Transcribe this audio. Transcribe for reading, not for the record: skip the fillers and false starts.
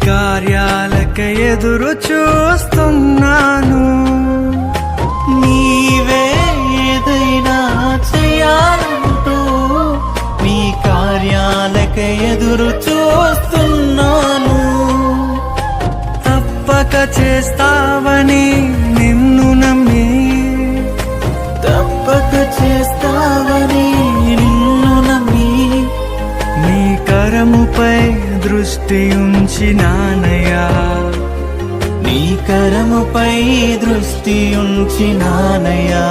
కార్యాలకై ఎదురు చూస్తున్నాను. నీవే ఏదైనా చేయాలంటూ నీ కార్యాలకై ఎదురు చూస్తున్నాను. తప్పక చేస్తావని నిన్ను నమ్మి, తప్పక చేస్తావని నిన్ను నమ్మి, నీ కరముపై దృష్టి ఉంచినానయ్యా, నీ కరముపై దృష్టి ఉంచినానయ్యా.